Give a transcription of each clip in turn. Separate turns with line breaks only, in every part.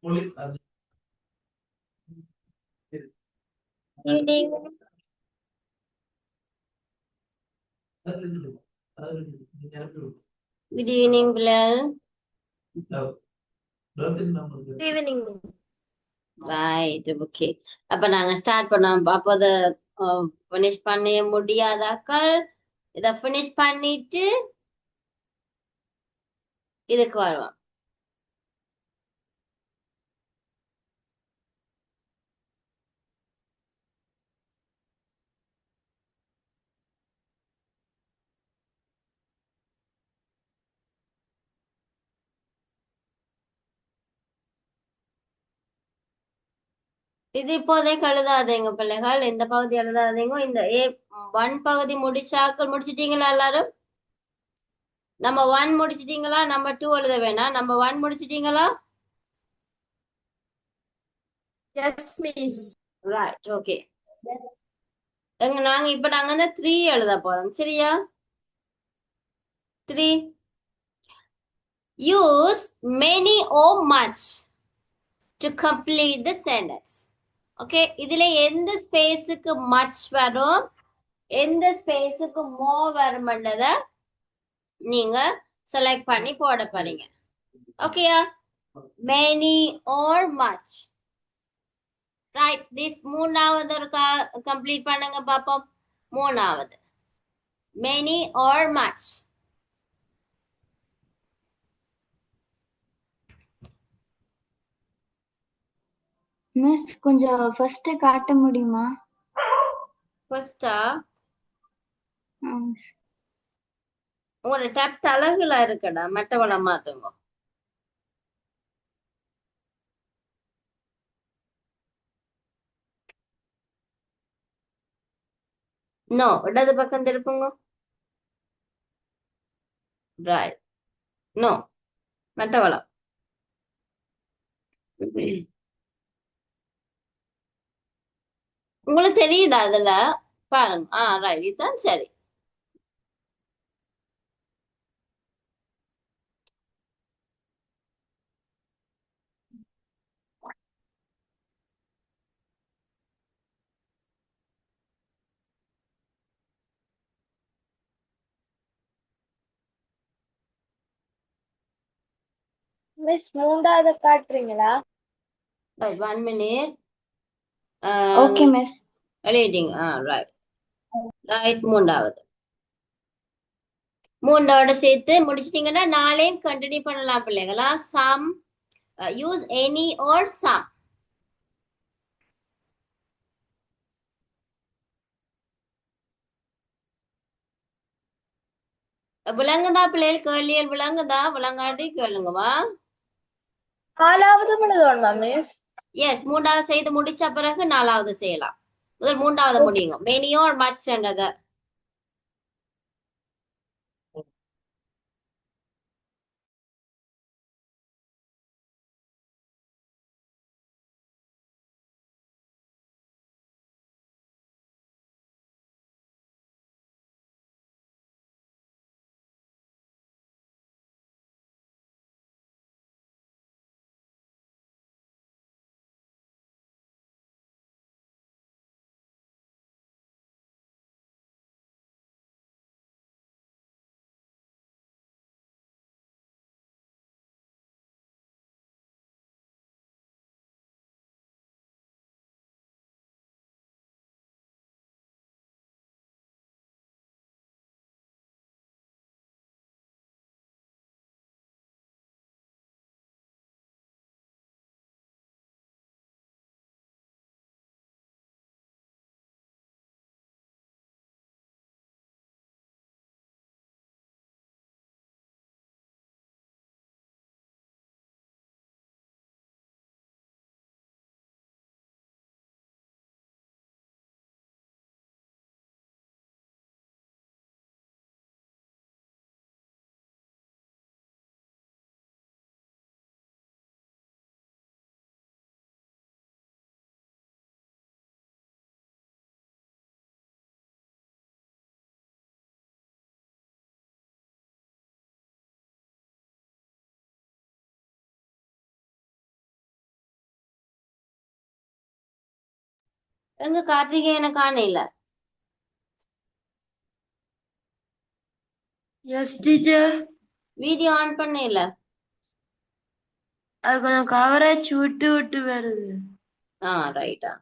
Evening. Good evening, Bilal.
Evening.
Right, okay. அப்ப நாங்க start பண்ணோம். அப்போ அதை ஃபினிஷ் பண்ண முடியாதாக்கள் இதை ஃபினிஷ் பண்ணிட்டு இதுக்கு வருவோம். இது இப்போதைக்கு எழுதாதீங்க பிள்ளைகள், இந்த பகுதி எழுதாதீங்க. இந்த A1 பகுதி முடிச்சாக்கள் முடிச்சிட்டீங்களா எல்லாரும்? நம்பர் 1 முடிச்சிட்டீங்களா? நம்பர் 2 எழுத வேணாம். நம்பர் 1 முடிச்சிட்டீங்களா?
Yes, miss.
Right, okay. நாங்க இப்ப நாங்க வந்து 3 எழுத போறோம், சரியா? 3. Use many or much to complete the sentence. Okay, இதுல எந்த ஸ்பேஸுக்கு மச் வரும், எந்த ஸ்பேஸுக்கு மோ வரும்ன்றத நீங்க செலக்ட் பண்ணி போட போறீங்க. ஓகேயா? many or much. Right, this மூணாவது ஒரு கம்ப்ளீட் பண்ணுங்க பாப்போம். மூணாவது many or much.
மிஸ் கொஞ்சம் ஃபர்ஸ்ட் காட்ட முடியுமா?
ஃபர்ஸ்டா
மிஸ்
உங்களோட டேப் தலகுல இருக்கடா, மற்றவள மாத்துங்க. நோ, இடது பக்கம் திருப்புங்க. Right, no, மற்றவளம். உங்களுக்கு தெரியுதா அதுல? பாருங்க. ரைட், இதுதான் சரி.
மிஸ் மூன்றாவது காட்டுறீங்களா?
Right, 1 minute.
Okay miss.
எழுதிட்டீங்க. ரைட் ரைட், மூன்றாவது. மூன்றாவோட சேர்த்து முடிச்சிட்டீங்கன்னா நாளையும் கண்டினியூ பண்ணலாம் பிள்ளைகளா. Some, use any or some. விளங்குதா பிள்ளைகள்? கேள்வியல் விளங்குதா? விளங்காட்டி கேளுங்கவா.
நாலாவது எழுதணுமா மிஸ்?
எஸ், மூன்றாவது செய்து முடிச்ச பிறகு நாலாவது செய்யலாம். முதல் மூன்றாவது முடியுங்க. மெனியோ மச்ன்றத எங்க கார்த்திகேயனை காணையில.
Yes, teacher.
வீடியோ ஆன் பண்ண இல்ல.
அது கொஞ்சம் கவரேஜ் விட்டு விட்டு வருது.
ரைட்டா.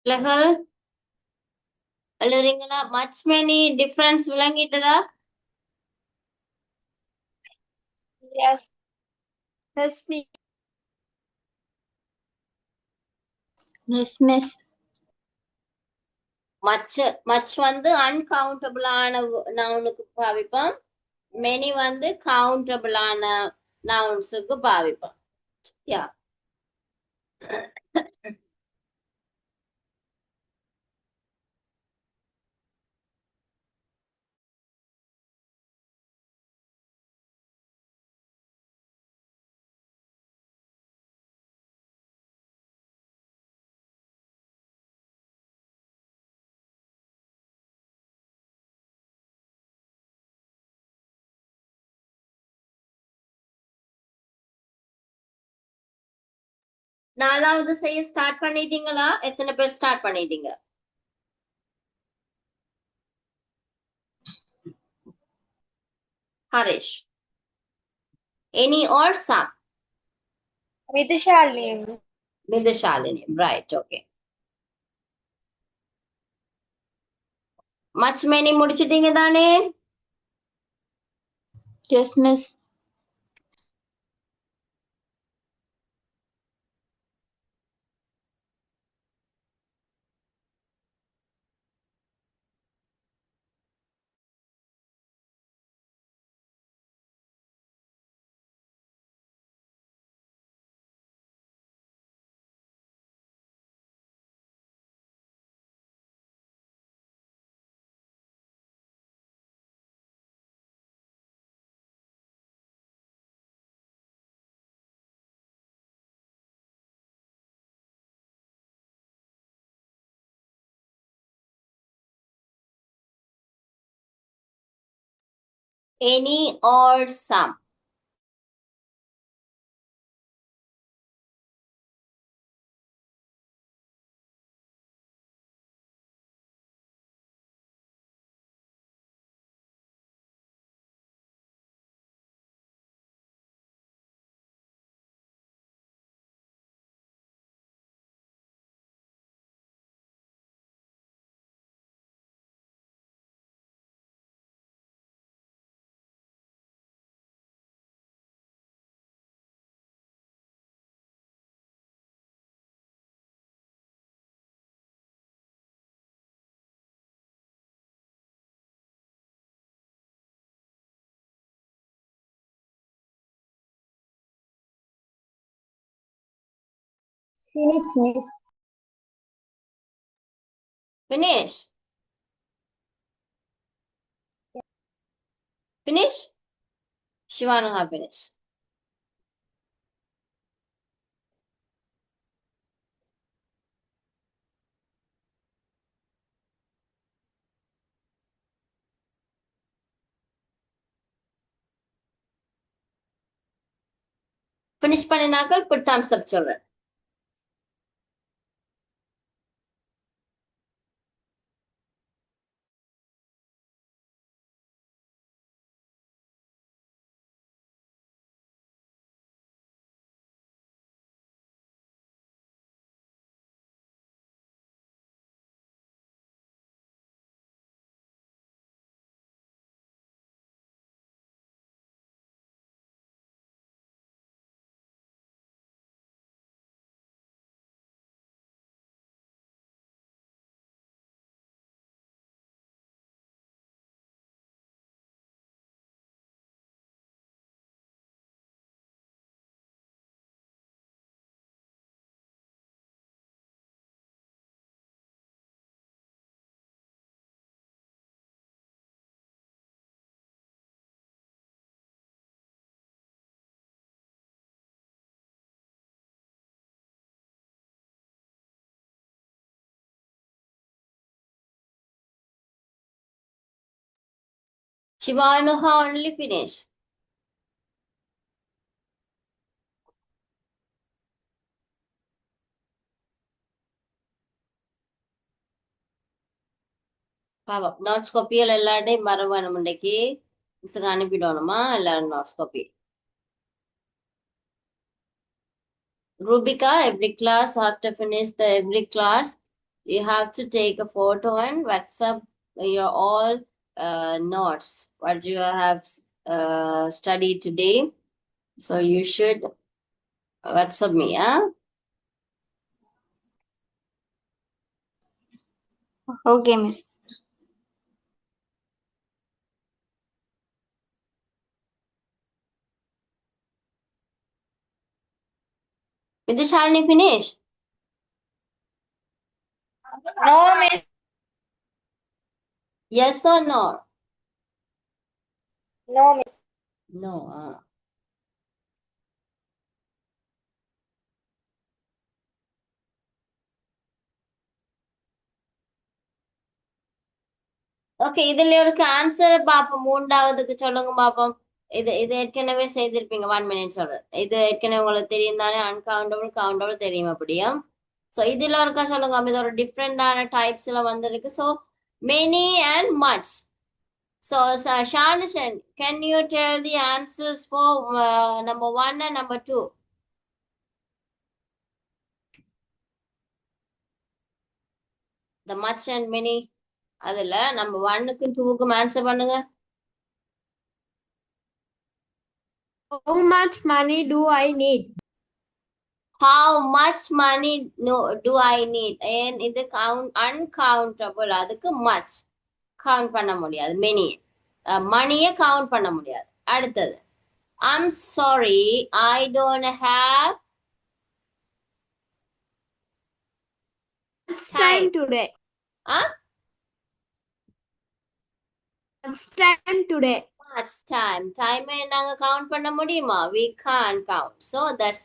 பிள்ளைகள் எழுதுறீங்களா? மச் மெனி டிஃபரன்ஸ் விளங்கிட்டதா?
Yes. Yes, me.
Yes miss.
Much much வந்து அன்கவுண்டபிளான நவுனுக்கு பாவிப்போம். மெனி வந்து கவுண்டபிளான நவுன்ஸுக்கு பாவிப்போம். யா நாலாவது செய்ய ஸ்டார்ட் பண்ணிட்டீங்களா? எத்தனை பேர் ஸ்டார்ட் பண்ணிட்டீங்க? Harish. Any or some?
Vidushalini.
Vidushalini. Right, okay. Much many முடிச்சிட்டீங்க தானே?
Yes, Miss.
Any or some?
Finish, Miss.
Finish. Finish? Shivanu finish. Finish பண்ணினாக்கள் put thumbs up children. Shivanuha only finish. பாவம் நோட்ஸ் காப்பியல் எல்லார்டையும் மறவானும் இன்றைக்கு மிஸ்ஸுக்கு அனுப்பிடணுமா எல்லாரும் notes copy. Rubika, every class after finish the every class, you have to take a photo and WhatsApp your all notes what you have studied today. So you should WhatsApp me, huh?
Okay, Miss.
Vidushalini finish?
No, Miss.
Yes or no?
No, Miss.
No. Okay இதுல ஒரு answer பாப்போம். மூன்றாவதுக்கு சொல்லுங்க பாப்போம். இது இது ஏற்கனவே செய்திருப்பீங்க 1 minute சொல்றேன். இது ஏற்கனவே உங்களுக்கு தெரியும் தானே, அன்கவுண்டபிள் கவுண்டபிள் தெரியும் அப்படியா? ஸோ இதுல இருக்கா சொல்லுங்க, இதோட டிஃப்ரெண்டான டைப்ஸ்ல வந்திருக்கு. So many and much. So Shanushan, can you tell the answers for number 1 and number 2? The much and many. அதுல நம்ம 1க்கும் 2க்கும் ஆன்சர் பண்ணுங்க.
How much money do I need?
How much money do I need? And இது uncountable, அதுக்கு much count பண்ண முடியாது. many மணியை count பண்ண முடியாது. அடுத்தது, I'm sorry, I don't have
Much time today.
Huh?
Much time today.
much time. Time நாங்க count பண்ண முடியுமா? We can't count. So that's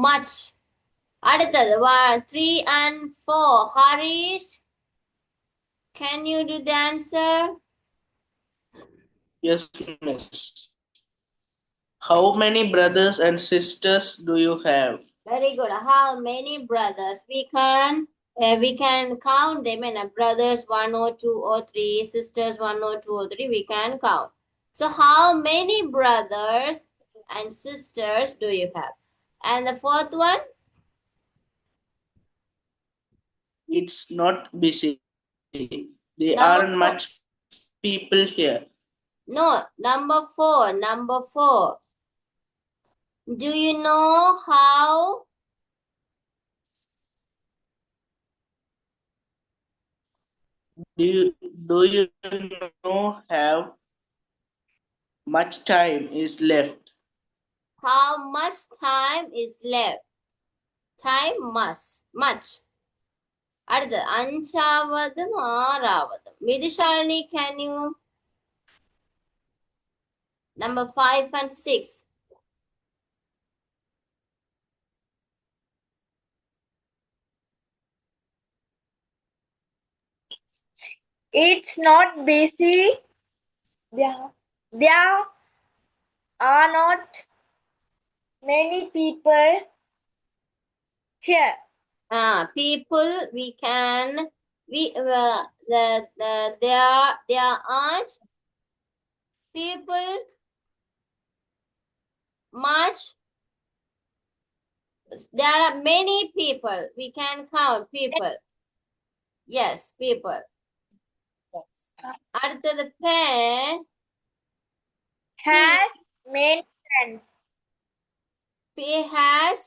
much. அடுத்தது 3 and 4. Harish, can you do the answer?
Yes, miss. How many brothers and sisters do you have?
Very good. How many brothers? We can count them. And brothers 1 or 2 or 3, sisters 1 or 2 or 3. We can count. So how many brothers and sisters do you have? And the fourth one?
It's not busy. There
Number
aren't
4.
much people here.
No, number 4. Number 4. Do you know how?
Do you know how much time is left?
How much time is left? Time much. அடுத்து 5வது 6வது. Vidushalini, can you? Number 5 and 6.
It's not busy. There are not many people here.
People, there aren't people much. There are many people. We can count people. Yes, people. அடுத்தது pen
Has many friends.
P has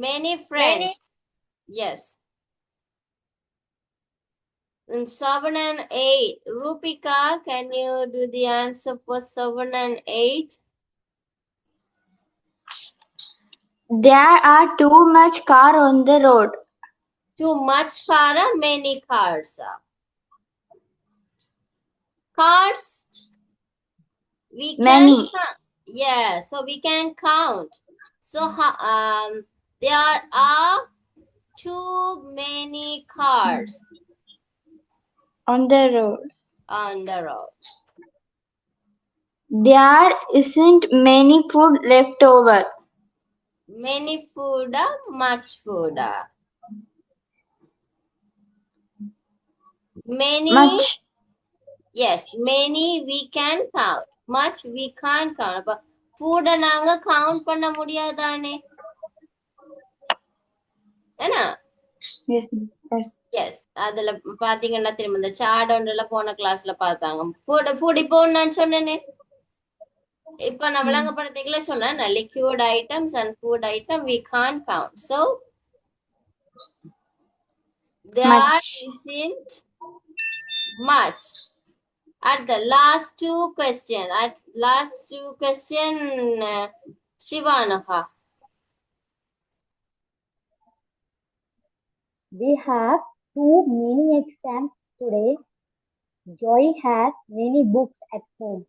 many friends. Yes. And 7 and 8. Rupika, can you do the answer for 7 and 8?
There are too much car on the road.
Too much car or many cars? Cars? We can
Many.
Yeah, so we can count. So there are too many cars
On the road.
on the road.
There isn't many food left over.
Many food or much food? Many.
Much.
Yes, many we can count. Much we can't count. அப்ப food நாங்க count பண்ண முடியாதானே? என்ன?
Yes. Yes.
S, அதுல பாத்தீங்கன்னா திரும்ப இந்த chart ஒன்றுல போன கிளாஸ்ல பார்த்தாங்க. ஃபுட் இப்போ நான் சொன்னேனே, இப்ப நான் விளங்கப்படுத்திக்கல சொன்னேன். Liquid items and food item we can count. So there
Much.
isn't much. At the last two question, Shivanaha.
We have too many exams today. Joy has many books at home.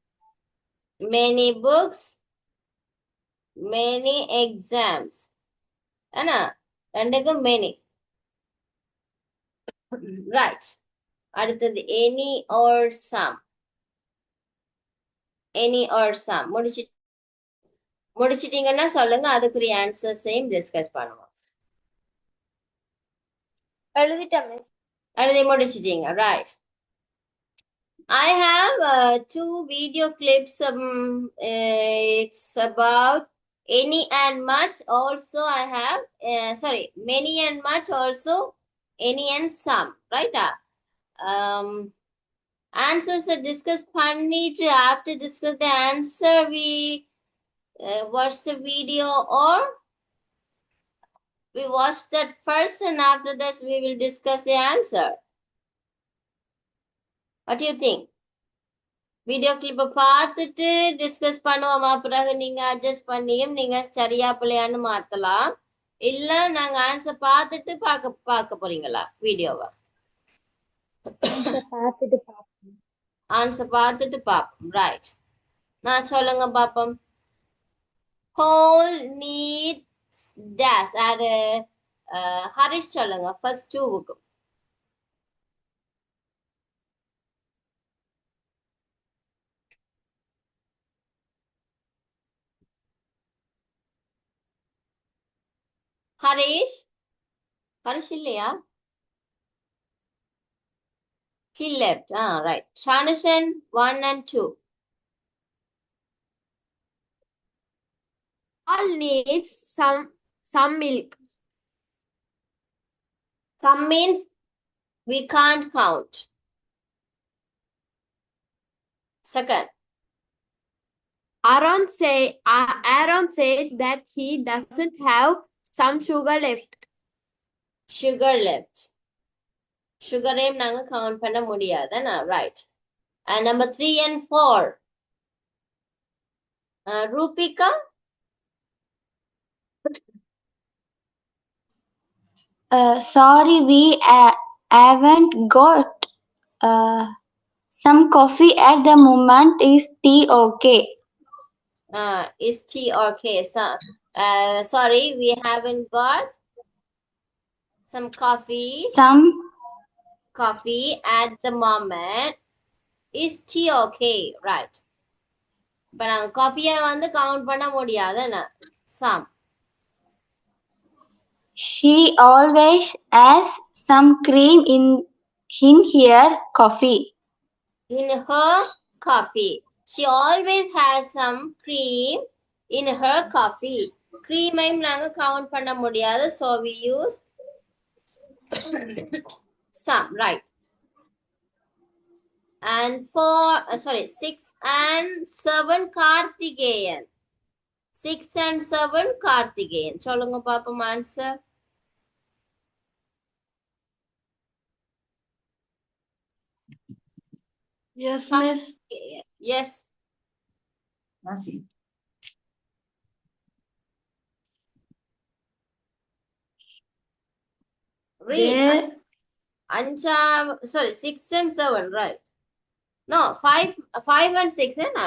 Many books, many exams. Anna, ரெண்டுக்கும் many. Right. அடுத்தது any or some. any or some. முடிச்சிட்டீங்கன்னா சொல்லுங்க, அதுக்குரிய ஆன்சர்ஸையும் discuss பண்ணுவோம்.
எழுதிட்டேன் miss.
எழுதி முடிச்சிட்டீங்க, right. I have two video clips. It's about any and much. Also, I have many and much. Also, any and some. Right? Answers are discussed. Panni, after discuss the answer, we watch the video, or we watch that first, and after that, we will discuss the answer. What do you think? Video கிளிப்பை பார்த்துட்டு discuss பண்ணுவோமா, பிறகு நீங்க adjust பண்ணியும் நீங்க சரியா பிள்ளையான்னு மாத்தலாம். இல்ல நாங்க ஆன்சர் பார்த்துட்டு பார்க்க போறீங்களா வீடியோவை? ஆன்சர் பார்த்துட்டு பார்ப்போம், ரைட். நான் சொல்லுங்க பாப்போம். Whole needs days. அது ஹரிஷ் சொல்லுங்க ஃபர்ஸ்ட் டூவுக்கு. ஹரிஷ் இல்லையா? He left. Right. Shanushan 1 and 2.
All needs some milk.
Some means we can't count. Second.
Aaron said that he doesn't have some sugar left.
Sugar left. Sugar-ஐயும் நாங்க count பண்ண முடியாதுன்னா, right. And number 3 and 4. Rupika?
Sorry, we haven't got some coffee at the moment. Is tea okay?
Is tea okay? So, sorry, we haven't got some coffee. Coffee at the moment. Is tea okay? Right. இப்ப நாங்க காஃபியை வந்து count பண்ண முடியாதுன்னா, some.
She always has some cream in her coffee.
In her coffee. She always has some cream in her coffee. Cream-ஐயும் நாங்க count பண்ண முடியாது, so we use some, right. And 6 and 7 Karthikeyan. 6 and 7 Karthikeyan. சொல்லுங்க பாப்போம் answer.
Yes, miss.
Yes. Read. 6 and 7, right? No, 5 and 6, na?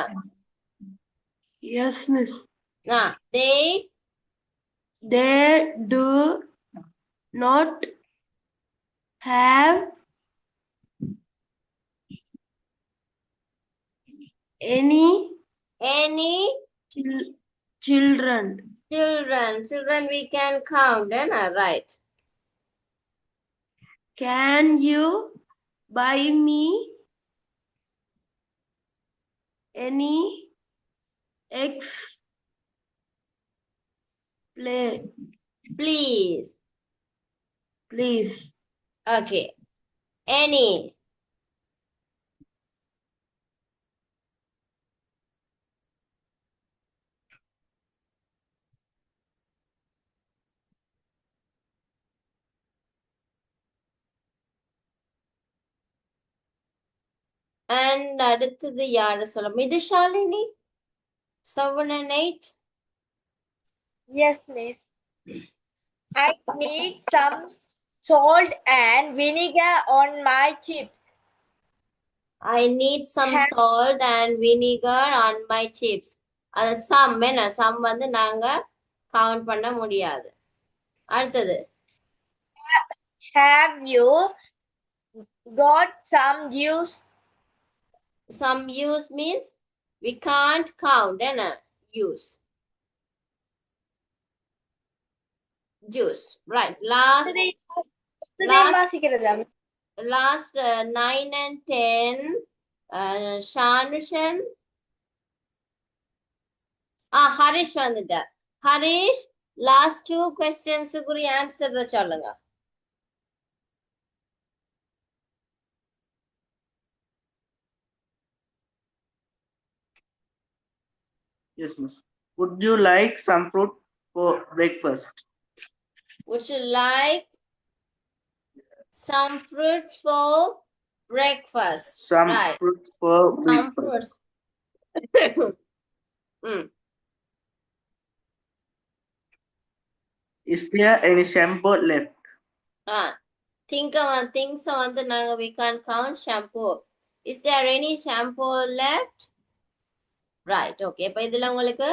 Yes, miss.
They
do not have any children.
Children we can count, na? Right.
Can you buy me any eggs?
Please. Okay. Any. And அடுத்தது யாரு சொல்ல? மிதுஷாலினி 7 and 8.
Yes, miss. I need some salt and vinegar on my chips.
I need some salt and vinegar on my chips. அது some என்ன? some வந்து நாங்க count பண்ண முடியாது. அடுத்தது.
Have you got some juice?
Some juice means We can't count என்ன use juice right last
வாசிக்கிறதா
last 9 and 10 Shanushan Harish வந்துட்டார் Harish last 2 questions குரிய answer சொல்லுங்க
Yes, miss. Would you like some fruit for breakfast?
Would you like some fruit for breakfast?
Some
Right.
fruit for
Some
breakfast.
fruits.
Is there any shampoo left?
Things வந்து நாங்க we can't count shampoo. Is there any shampoo left? Right. Okay. இப்ப இதுல உங்களுக்கு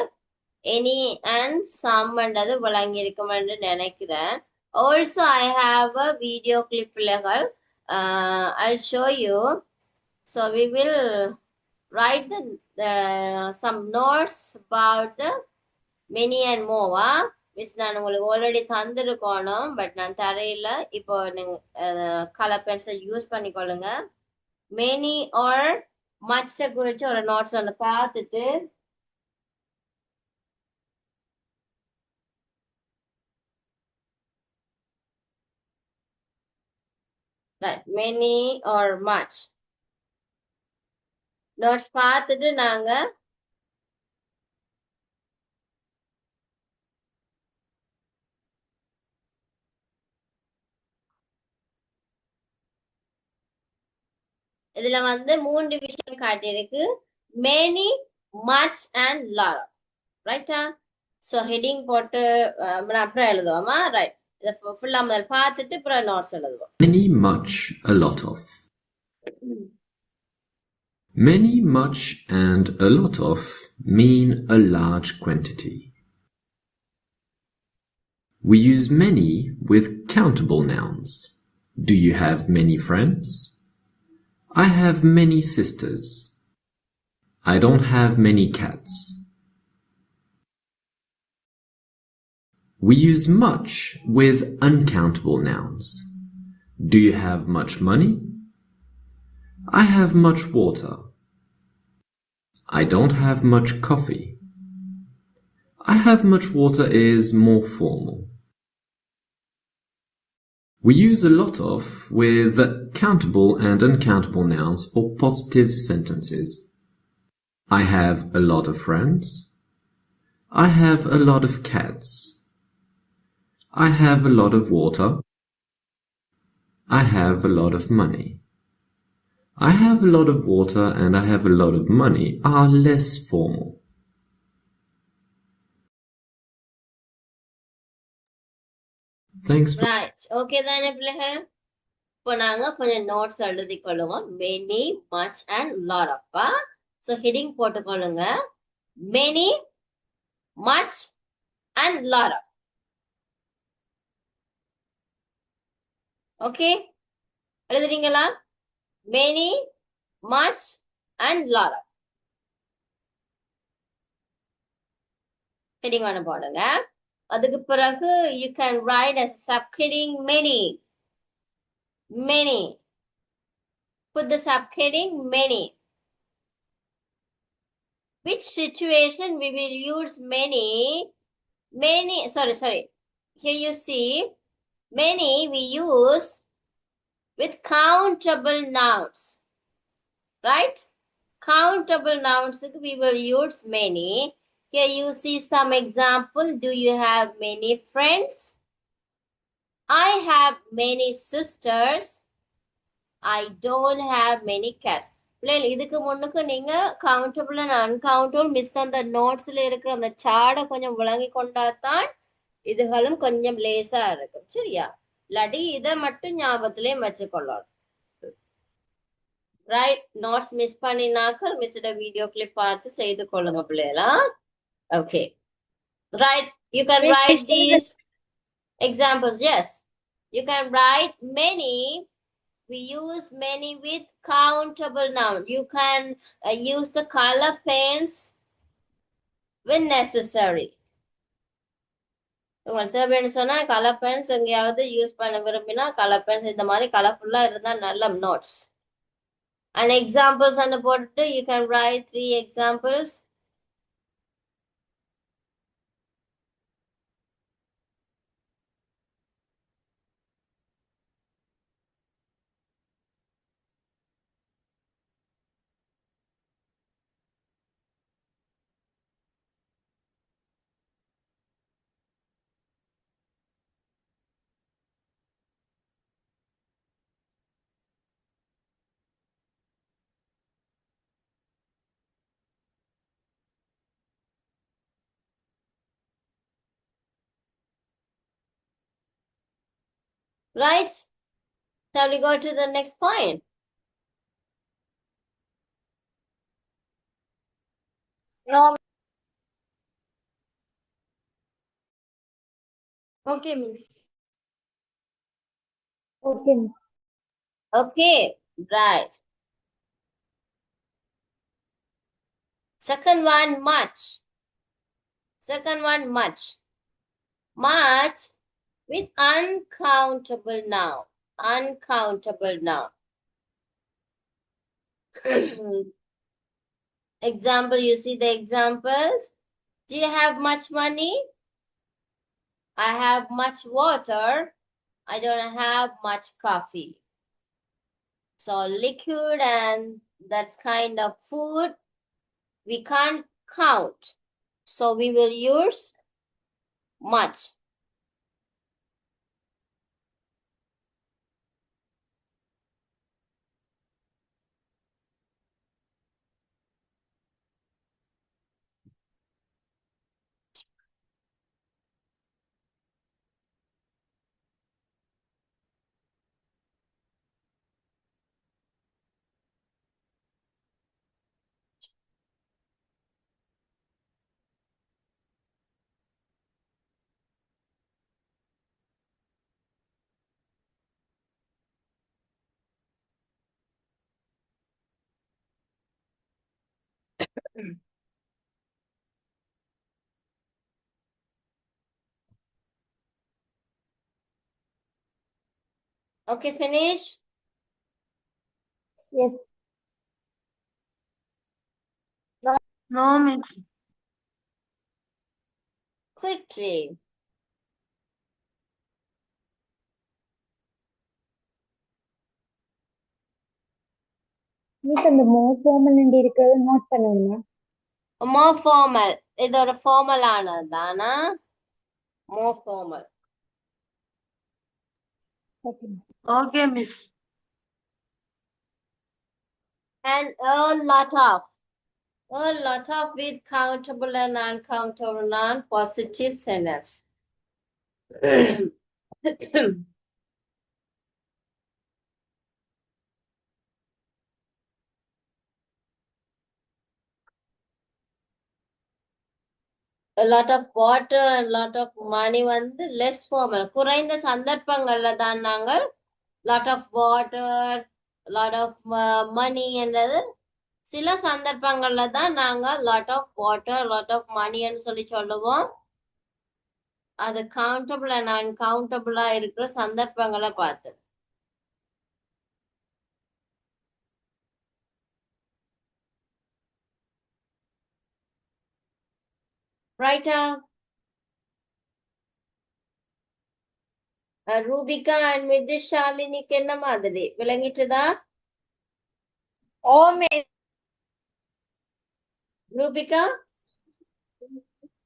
any and some என்றது விளங்கி இருக்குமென்று நினைக்கிறேன். Also I have a video clip பிள்ளைகள். I'll show you. So we will write some notes about the many and more. Miss நான் உங்களுக்கு already தந்திருக்கணும் பட் நான் தரையில இப்போ நீங்க கலர் பென்சில் யூஸ் பண்ணிக்கொள்ளுங்க மெனி ஆர் மச்ச குறிச்சு ஒரு நோட்ஸ் ஒன்று பார்த்துட்டு many or much நோட்ஸ் பார்த்துட்டு நாங்க இதுல வந்து 3 விஷயம் காட்டியிருக்கு many much and lot ரைட்டா சோ ஹெட்டிங் போட்டு அப்புறம் எழுதுவோமா ரைட் இத ஃபுல்லா முதல்ல பார்த்துட்டு அப்புறம் நோட்ஸ் எழுதுவோம்
many, much, a lot of. Many, much, and a lot of mean a large quantity. We use many with countable nouns. Do you have many friends? I have many sisters. I don't have many cats. We use much with uncountable nouns. Do you have much money? I have much water. I don't have much coffee. I have much water is more formal. We use a lot of with countable and uncountable nouns for positive sentences. I have a lot of friends. I have a lot of cats. I have a lot of water. I have a lot of money. I have a lot of water and I have a lot of money are less formal. Thanks for
right okay தானே பிள்ளைகள் இப்போ நாங்க கொஞ்சம் notes எழுதி கொள்ளுவோம் many much and lot of so heading போட்டுக்கொள்ளுங்க many much and lot of okay எழுதுறீங்களா many much and lot of heading ஒன்று போடுங்க அதுக்கு பிறகு you can write as subheading many put the subheading many which situation we will use many sorry here you see many we use with countable nouns right countable nouns we will use many. Here you see some example. Do you have many friends? I have many sisters. I don't have many cats. பிள்ளைகள் இதுக்கு முன்னுக்கு நீங்க countable and uncountable miss அந்த நோட்ஸ்ல இருக்கிற அந்த சார்டை கொஞ்சம் விளங்கி கொண்டாதான் இதுகளும் கொஞ்சம் லேசா இருக்கும் சரியா இல்லாட்டி இதை மட்டும் ஞாபகத்திலேயே வச்சுக்கொள்ளணும் ரைட் நோட்ஸ் மிஸ் பண்ணினாக்க மிஸ்ட வீடியோ கிளிப் பார்த்து செய்து கொள்ளுங்க பிள்ளைகளா okay right you can write these examples yes you can write many we use many with countable noun. You can use the color pens when necessary. உங்களுக்கு தேவைன்னு சொன்னா colour Benz எங்கேயாவது use பண்ண விரும்பினா கலர் பென்ஸ் இந்த மாதிரி கலர்ஃபுல்லா இருந்தா நல்ல நோட்ஸ். And examples and போட்டுட்டு you can write 3 examples. Right? Shall we go to the next point?
No.
Okay, miss.
Okay, miss.
Okay, right. Second one, much. Second one, much. Much with uncountable noun. Uncountable noun. Example, you see the examples. Do you have much money? I have much water. I don't have much coffee. So liquid and that's kind of food we can't count. So we will use much. Okay, finish.
Yes.
No, miss.
Quickly.
Miss அந்த more formal இருக்கிறது note பண்ணுங்க.
More formal. இதோட formal ஆனது தானா? More formal.
Okay.
Okay, miss.
And a lot of. A lot of with countable and uncountable noun positive sentence. A lot of water and lot of money வந்து less formal. குறைந்த சந்தர்ப்பங்கள்ல தான் நாங்கள் lot of water, lot of money என்றது சில சந்தர்ப்பங்கள்ல தான் நாங்க lot of water, lot of money ன்னு சொல்லி சொல்லுவோம். அது countable and uncountable இருக்கிற சந்தர்ப்பங்களை பார்த்து. Right? ரூபிகா and மிதுஷாலினிக்கு என்ன மாதிரி விளங்கிட்டுதா?
Oh, miss.
ரூபிகா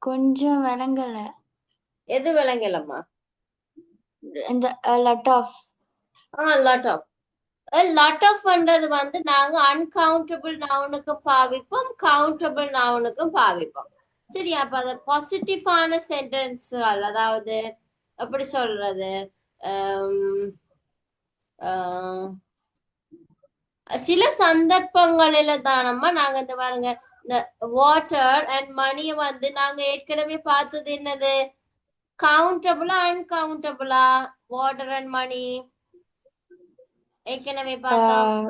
கொஞ்சம் விளங்கல.
எது விளங்கலம்மா?
இந்த a lot of.
lot of. A lot of ன்றது வந்து நாங்க uncountable noun-க்கு பாவிப்போம், countable noun-க்கு பாவிப்போம். சரி, அப்ப அது பாசிட்டிவான சென்டென்ஸ்கள், அதாவது எப்படி சொல்றது, சில சந்தர்ப்பங்களில தானம்மா நாங்க இந்த பாருங்க இந்த வாட்டர் அண்ட் மணியை வந்து நாங்க ஏற்கனவே பார்த்தது என்னது, கவுண்டபிளா அன்கவுண்டபிளா? வாட்டர் அண்ட் மணி ஏற்கனவே பார்த்தோம்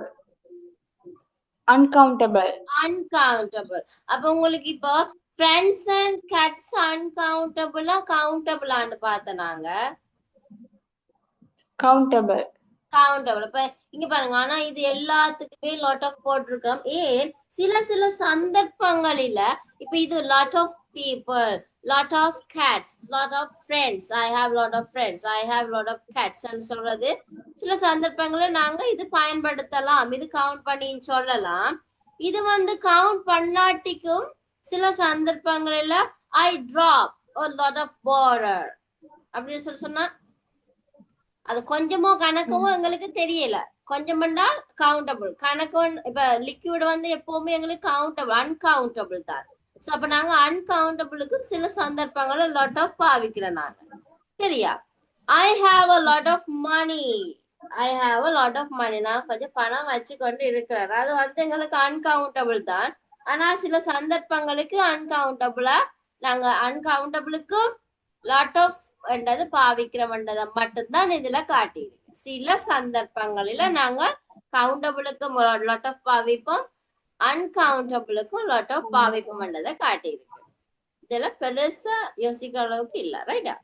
uncountable,
அன்கவுண்டபிள். அப்ப உங்களுக்கு இப்போ ஃப்ரெண்ட்ஸ் அண்ட் கேட்ஸ் அன்கவுண்டபிளா கவுண்டபிளான்னு பார்த்த நாங்க
countable,
கவுண்டபிள். இப்ப இங்க பாருங்க, ஆனா இது எல்லாத்துக்குமே லாட் ஆஃப் போட்டிருக்கோம். ஏன் சில சந்தர்ப்பங்களில இப்ப இது lot of people, lot of cats, lot of friends, I have lot of friends, I have lot of cats சொல்றது சில சந்தர்ப்பங்களில் நாங்க இது பயன்படுத்தலாம், இது கவுண்ட் பண்ணி சொல்லலாம். இது வந்து கவுண்ட் பண்ணாட்டிக்கும் சில சந்தர்ப்பங்களில ஐ drop a lot of water அப்படின்னு சொன்னா அது கொஞ்சமோ கணக்கவோ எங்களுக்கு தெரியல. கொஞ்சம்னா கவுண்டபிள், கணக்கும் இப்ப லிக்விட் வந்து எப்பவுமே எங்களுக்கு கவுண்டபிள், அன்கவுண்டபிள் தான். சோ அப்ப நாங்க அன்கவுண்டபிளுக்கும் சில சந்தர்ப்பங்கள்ல லாட் ஆஃப் பாவிக்கிறோம் நாங்க. சரியா? I have a lot of money, I have a lot of money, நான் கொஞ்சம் பணம் வச்சு கொண்டு இருக்கிறேன். அது வந்து எங்களுக்கு அன்கவுண்டபிள் தான். ஆனா சில சந்தர்ப்பங்களுக்கு அன்கவுண்டபிளா நாங்க அன்கவுண்டபிளுக்கும் லாட் ஆஃப் என்றது பாவிக்கிறோம்ன்றதை மட்டும்தான் இதுல காட்டியிருக்கு. சில சந்தர்ப்பங்களில நாங்க கவுண்டபிளுக்கும் லாட் ஆஃப் பாவிப்போம், அன்கவுண்டபிளுக்கும் லாட் ஆஃப் பாவிப்போம் என்றதை காட்டியிருக்கு. இதுல பெருசா யோசிக்கிற அளவுக்கு இல்ல. ரைட்டா?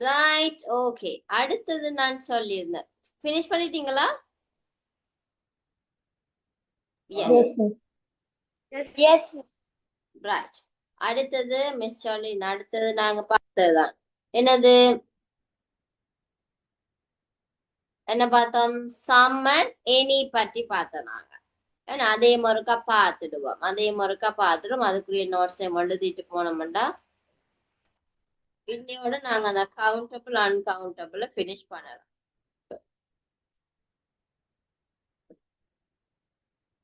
Right, okay. அடுத்தது நான் சொல்லியிருந்தேன், பினிஷ் பண்ணிட்டீங்களா?
Yes, miss.
Yes.
ரைட். அடுத்தது மிஸ் சொல்லி அடுத்தது நாங்க பார்த்ததுதான் என்னது, என்ன பார்த்தோம்? சம் அண்ட் எனி பற்றி பார்த்தோம் நாங்க. ஏன்னா அதே முறைக்கா பார்த்துடுவோம், அதே முறைக்கா பார்த்துடும். அதுக்குரிய நோட்ஸை எழுதிட்டு போனோம்டா இன்னையோட நாங்க அந்த கவுண்டபிள் அன்கவுண்டபிள் பினிஷ் பண்ணலாம்.